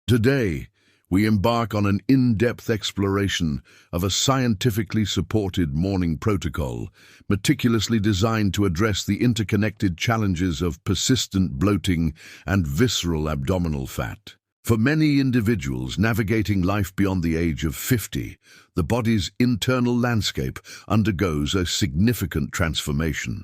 Today, we embark on an in-depth exploration of a scientifically supported morning protocol, meticulously designed to address the interconnected challenges of persistent bloating and visceral abdominal fat. For many individuals navigating life beyond the age of 50, the body's internal landscape undergoes a significant transformation.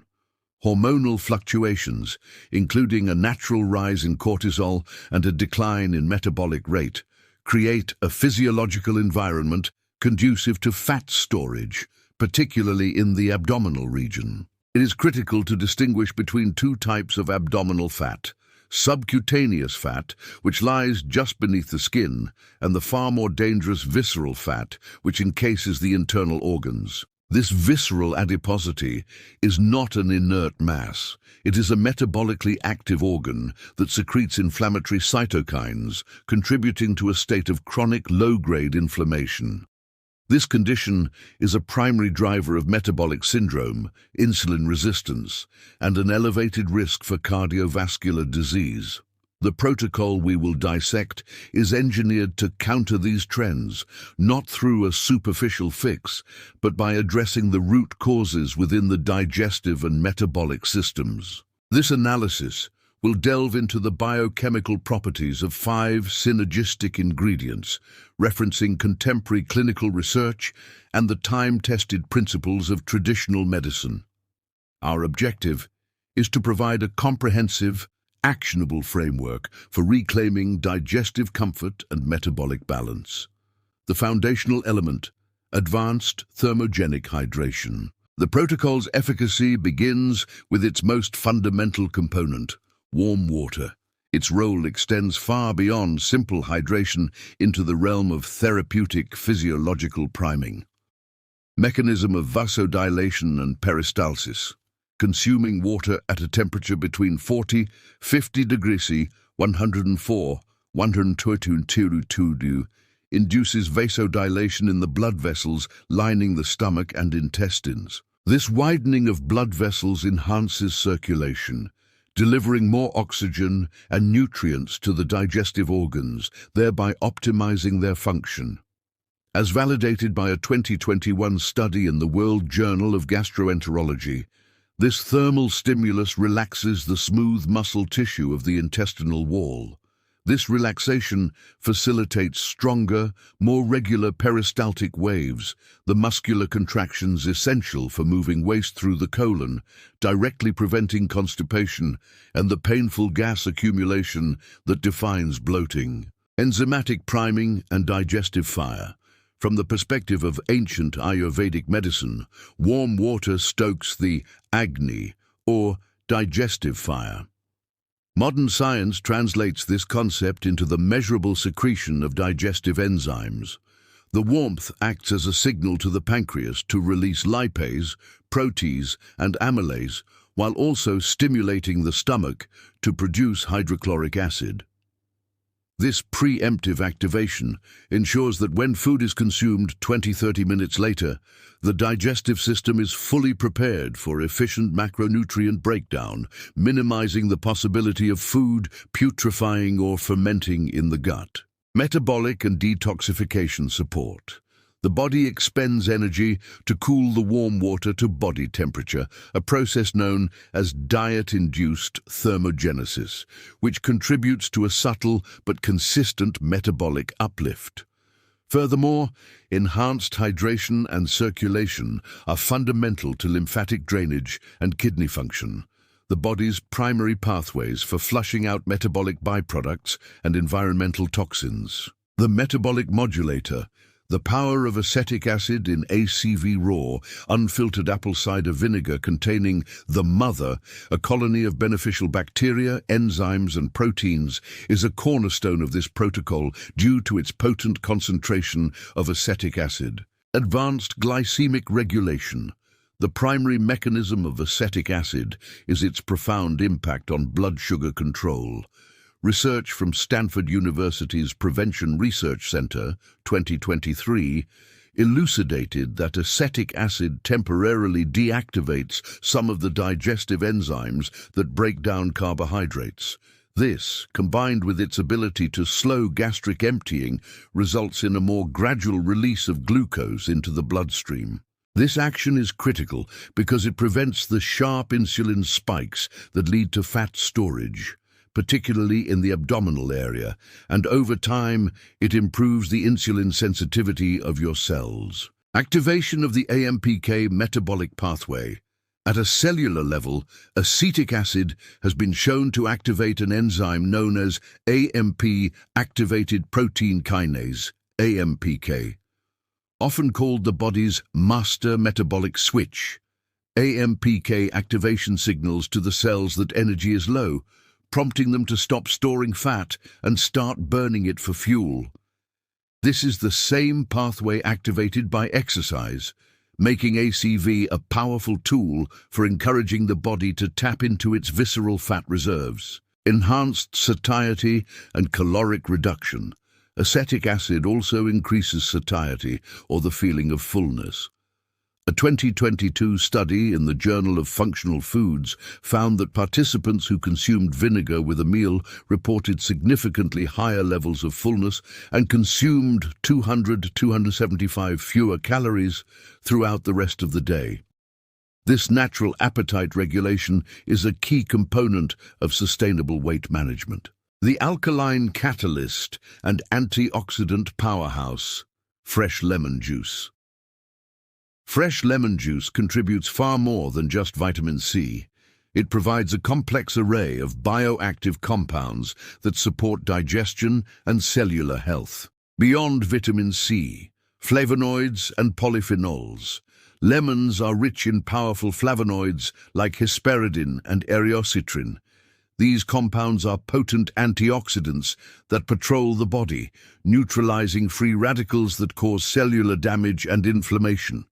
Hormonal fluctuations, including a natural rise in cortisol and a decline in metabolic rate, create a physiological environment conducive to fat storage, particularly in the abdominal region. It is critical to distinguish between two types of abdominal fat: subcutaneous fat, which lies just beneath the skin, and the far more dangerous visceral fat, which encases the internal organs. This visceral adiposity is not an inert mass. It is a metabolically active organ that secretes inflammatory cytokines, contributing to a state of chronic low-grade inflammation. This condition is a primary driver of metabolic syndrome, insulin resistance, and an elevated risk for cardiovascular disease. The protocol we will dissect is engineered to counter these trends, not through a superficial fix, but by addressing the root causes within the digestive and metabolic systems. This analysis will delve into the biochemical properties of 5 synergistic ingredients, referencing contemporary clinical research and the time-tested principles of traditional medicine. Our objective is to provide a comprehensive, actionable framework for reclaiming digestive comfort and metabolic balance. The foundational element: advanced thermogenic hydration. The protocol's efficacy begins with its most fundamental component: warm water. Its role extends far beyond simple hydration into the realm of therapeutic physiological priming. Mechanism of vasodilation and peristalsis. Consuming water at a temperature between 40–50 degrees C, 104–122 induces vasodilation in the blood vessels lining the stomach and intestines. This widening of blood vessels enhances circulation, delivering more oxygen and nutrients to the digestive organs, thereby optimizing their function. As validated by a 2021 study in the World Journal of Gastroenterology, this thermal stimulus relaxes the smooth muscle tissue of the intestinal wall. This relaxation facilitates stronger, more regular peristaltic waves, the muscular contractions essential for moving waste through the colon, directly preventing constipation and the painful gas accumulation that defines bloating. Enzymatic priming and digestive fire. From the perspective of ancient Ayurvedic medicine, warm water stokes the Agni, or digestive fire. Modern science translates this concept into the measurable secretion of digestive enzymes. The warmth acts as a signal to the pancreas to release lipase, protease, and amylase, while also stimulating the stomach to produce hydrochloric acid. This preemptive activation ensures that when food is consumed 20–30 minutes later, the digestive system is fully prepared for efficient macronutrient breakdown, minimizing the possibility of food putrefying or fermenting in the gut. Metabolic and detoxification support. The body expends energy to cool the warm water to body temperature, a process known as diet-induced thermogenesis, which contributes to a subtle but consistent metabolic uplift. Furthermore, enhanced hydration and circulation are fundamental to lymphatic drainage and kidney function, the body's primary pathways for flushing out metabolic byproducts and environmental toxins. The metabolic modulator. The power of acetic acid in ACV raw, unfiltered apple cider vinegar containing the mother, a colony of beneficial bacteria, enzymes, and proteins, is a cornerstone of this protocol due to its potent concentration of acetic acid. Advanced glycemic regulation. The primary mechanism of acetic acid is its profound impact on blood sugar control. Research from Stanford University's Prevention Research Center, 2023, elucidated that acetic acid temporarily deactivates some of the digestive enzymes that break down carbohydrates. This, combined with its ability to slow gastric emptying, results in a more gradual release of glucose into the bloodstream. This action is critical because it prevents the sharp insulin spikes that lead to fat storage, particularly in the abdominal area, and over time, it improves the insulin sensitivity of your cells. Activation of the AMPK metabolic pathway. At a cellular level, acetic acid has been shown to activate an enzyme known as AMP-activated protein kinase, AMPK. Often called the body's master metabolic switch. AMPK activation signals to the cells that energy is low, prompting them to stop storing fat and start burning it for fuel. This is the same pathway activated by exercise, making ACV a powerful tool for encouraging the body to tap into its visceral fat reserves. Enhanced satiety and caloric reduction. Acetic acid also increases satiety, or the feeling of fullness. A 2022 study in the Journal of Functional Foods found that participants who consumed vinegar with a meal reported significantly higher levels of fullness and consumed 200–275 fewer calories throughout the rest of the day. This natural appetite regulation is a key component of sustainable weight management. The alkaline catalyst and antioxidant powerhouse, fresh lemon juice. Fresh lemon juice contributes far more than just vitamin C. It provides a complex array of bioactive compounds that support digestion and cellular health. Beyond vitamin C, flavonoids and polyphenols, lemons are rich in powerful flavonoids like hesperidin and eriocitrin. These compounds are potent antioxidants that patrol the body, neutralizing free radicals that cause cellular damage and inflammation.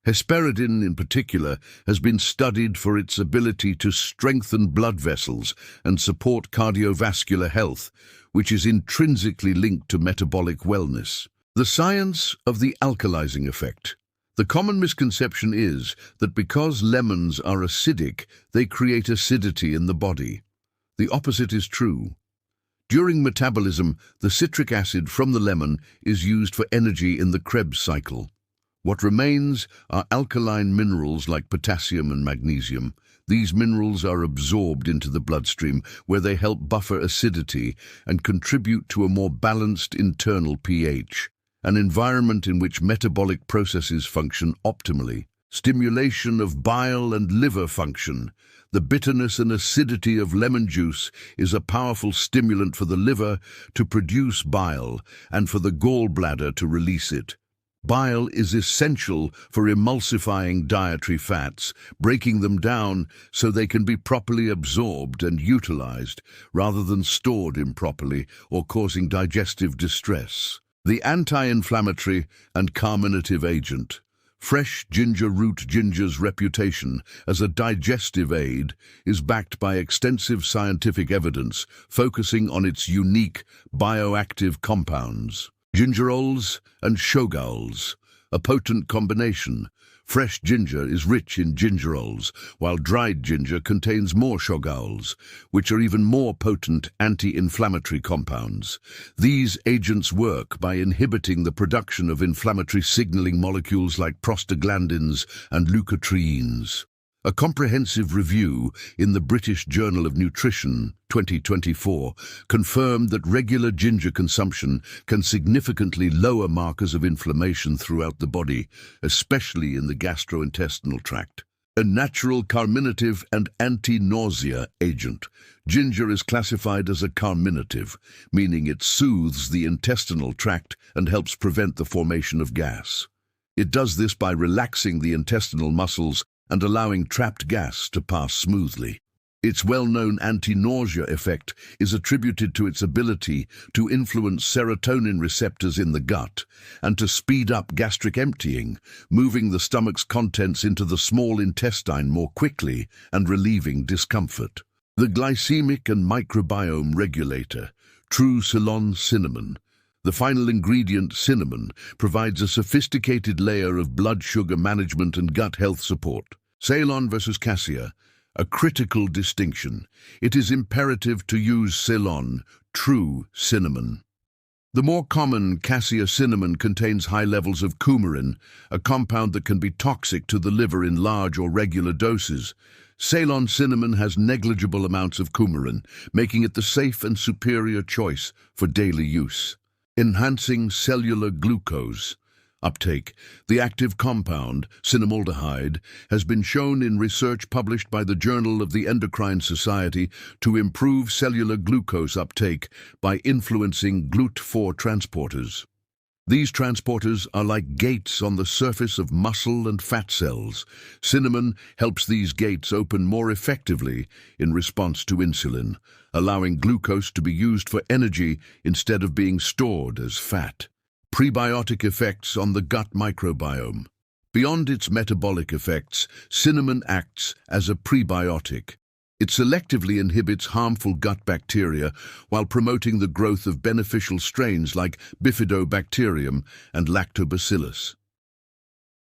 Hesperidin, in particular, has been studied for its ability to strengthen blood vessels and support cardiovascular health, which is intrinsically linked to metabolic wellness. The science of the alkalizing effect. The common misconception is that because lemons are acidic, they create acidity in the body. The opposite is true. During metabolism, the citric acid from the lemon is used for energy in the Krebs cycle. What remains are alkaline minerals like potassium and magnesium. These minerals are absorbed into the bloodstream, where they help buffer acidity and contribute to a more balanced internal pH, an environment in which metabolic processes function optimally. Stimulation of bile and liver function. The bitterness and acidity of lemon juice is a powerful stimulant for the liver to produce bile and for the gallbladder to release it. Bile is essential for emulsifying dietary fats, breaking them down so they can be properly absorbed and utilized, rather than stored improperly or causing digestive distress. The anti-inflammatory and carminative agent. Fresh ginger root ginger's reputation as a digestive aid is backed by extensive scientific evidence focusing on its unique bioactive compounds. Gingerols and shogaols, a potent combination. Fresh ginger is rich in gingerols, while dried ginger contains more shogaols, which are even more potent anti-inflammatory compounds. These agents work by inhibiting the production of inflammatory signaling molecules like prostaglandins and leukotrienes. A comprehensive review in the British Journal of Nutrition, 2024, confirmed that regular ginger consumption can significantly lower markers of inflammation throughout the body, especially in the gastrointestinal tract. A natural carminative and anti-nausea agent. Ginger is classified as a carminative, meaning it soothes the intestinal tract and helps prevent the formation of gas. It does this by relaxing the intestinal muscles and allowing trapped gas to pass smoothly. Its well-known anti-nausea effect is attributed to its ability to influence serotonin receptors in the gut and to speed up gastric emptying, moving the stomach's contents into the small intestine more quickly and relieving discomfort. The glycemic and microbiome regulator, true Ceylon cinnamon. The final ingredient, cinnamon, provides a sophisticated layer of blood sugar management and gut health support. Ceylon versus Cassia, A critical distinction. It is imperative to use Ceylon, true cinnamon. The more common cassia cinnamon contains high levels of coumarin, a compound that can be toxic to the liver in large or regular doses. Ceylon cinnamon has negligible amounts of coumarin, making it the safe and superior choice for daily use. Enhancing cellular glucose uptake. The active compound, cinnamaldehyde, has been shown in research published by the Journal of the Endocrine Society to improve cellular glucose uptake by influencing GLUT4 transporters. These transporters are like gates on the surface of muscle and fat cells. Cinnamon helps these gates open more effectively in response to insulin, allowing glucose to be used for energy instead of being stored as fat. Prebiotic effects on the gut microbiome. Beyond its metabolic effects, cinnamon acts as a prebiotic. It selectively inhibits harmful gut bacteria while promoting the growth of beneficial strains like bifidobacterium and lactobacillus.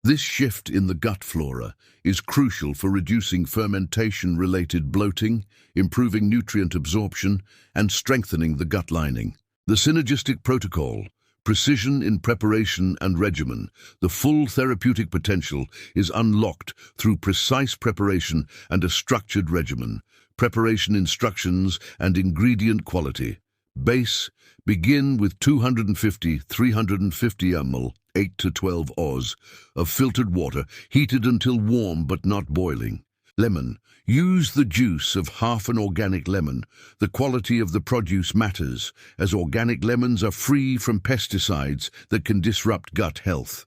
This shift in the gut flora is crucial for reducing fermentation-related bloating, improving nutrient absorption, and strengthening the gut lining. The synergistic protocol, precision in preparation and regimen, the full therapeutic potential is unlocked through precise preparation and a structured regimen. Preparation instructions and ingredient quality. Base, begin with 250-350 ml, 8 to 12 Oz, of filtered water, heated until warm but not boiling. Lemon. Use the juice of half an organic lemon. The quality of the produce matters, as organic lemons are free from pesticides that can disrupt gut health.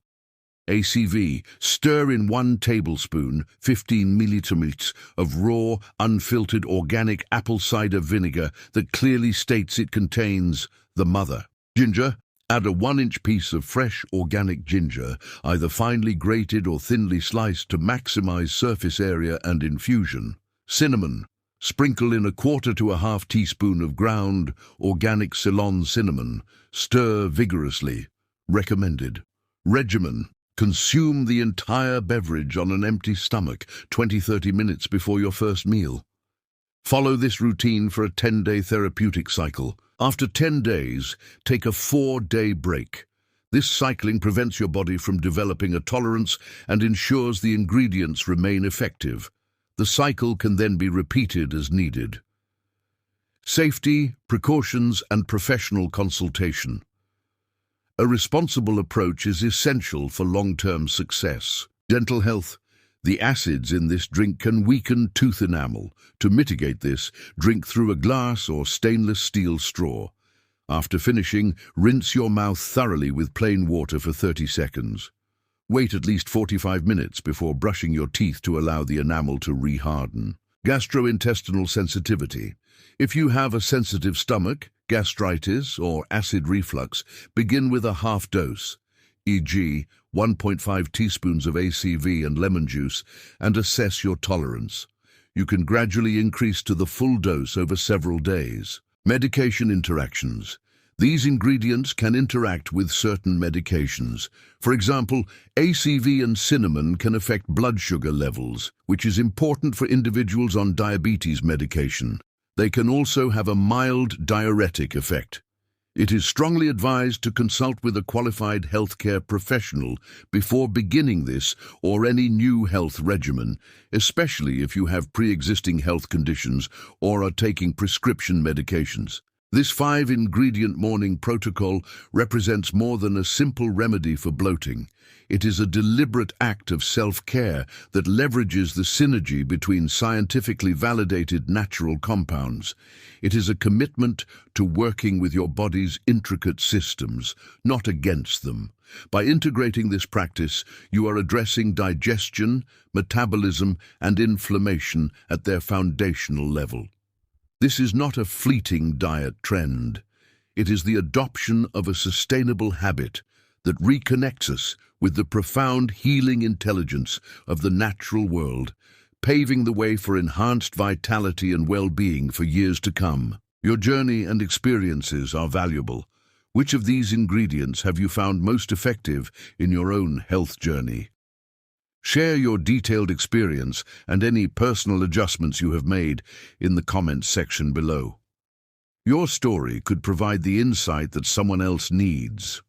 ACV. Stir in 1 tablespoon, 15 milliliters, of raw, unfiltered organic apple cider vinegar that clearly states it contains the mother. Ginger. Add a 1-inch piece of fresh organic ginger, either finely grated or thinly sliced, to maximize surface area and infusion. Cinnamon. Sprinkle in 1/4 to 1/2 teaspoon of ground organic Ceylon cinnamon. Stir vigorously. Recommended. Regimen. Consume the entire beverage on an empty stomach 20-30 minutes before your first meal. Follow this routine for a 10-day therapeutic cycle. After 10 days, take a 4-day break. This cycling prevents your body from developing a tolerance and ensures the ingredients remain effective. The cycle can then be repeated as needed. Safety, precautions, and professional consultation. A responsible approach is essential for long-term success. Dental health. The acids in this drink can weaken tooth enamel. To mitigate this, drink through a glass or stainless steel straw. After finishing, rinse your mouth thoroughly with plain water for 30 seconds. Wait at least 45 minutes before brushing your teeth to allow the enamel to reharden. Gastrointestinal sensitivity. If you have a sensitive stomach, gastritis, or acid reflux, begin with a half dose, e.g., 1.5 teaspoons of ACV and lemon juice, and assess your tolerance. You can gradually increase to the full dose over several days. Medication interactions. These ingredients can interact with certain medications. For example, ACV and cinnamon can affect blood sugar levels, which is important for individuals on diabetes medication. They can also have a mild diuretic effect. It is strongly advised to consult with a qualified healthcare professional before beginning this or any new health regimen, especially if you have pre-existing health conditions or are taking prescription medications. This 5-ingredient morning protocol represents more than a simple remedy for bloating. It is a deliberate act of self-care that leverages the synergy between scientifically validated natural compounds. It is a commitment to working with your body's intricate systems, not against them. By integrating this practice, you are addressing digestion, metabolism, and inflammation at their foundational level. This is not a fleeting diet trend. It is the adoption of a sustainable habit that reconnects us with the profound healing intelligence of the natural world, paving the way for enhanced vitality and well-being for years to come. Your journey and experiences are valuable. Which of these ingredients have you found most effective in your own health journey? Share your detailed experience and any personal adjustments you have made in the comments section below. Your story could provide the insight that someone else needs.